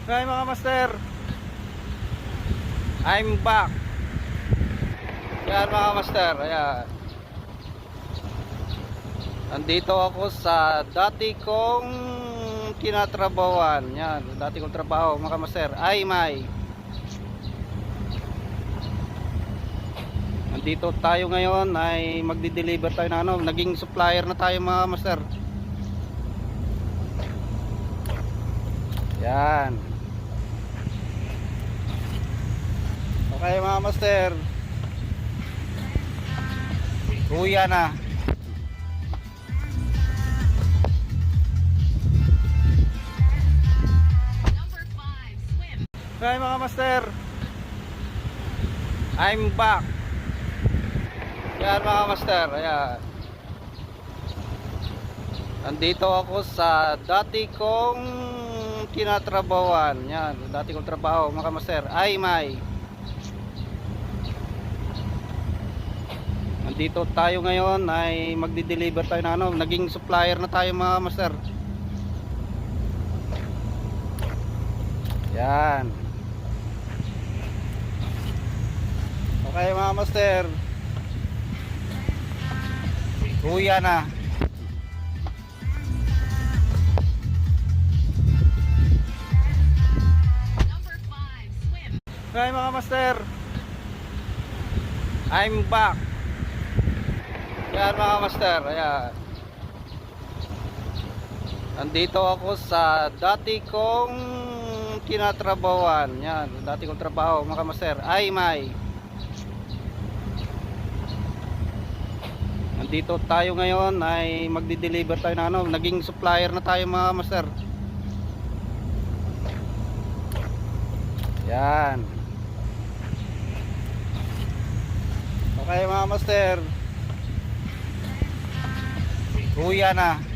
Hi mga master, I'm back. Yan mga master, ayan. Nandito ako sa dati kong tinatrabawan. Yan, dati kong trabaho mga master, ay may. Nandito tayo ngayon ay magdi-deliver tayo na naging supplier na tayo mga master. Yan. Okay mga master, kuya na. Okay mga master, I'm back. Yan mga master, ayan. Nandito ako sa dati kong tinatrabawan. Yan, dati kong trabaho mga master, ay may. Nandito tayo ngayon ay magdi-deliver tayo na naging supplier na tayo mga master. Yan. Okay mga master, kuya na. Okay mga master, I'm back. Yan mga master, ayan. Nandito ako sa dati kong tinatrabawan. Yan, dati kong trabaho mga master, ay may. Nandito tayo ngayon ay magdi-deliver tayo na naging supplier na tayo mga master. Yan. Okay mga master, kuya na.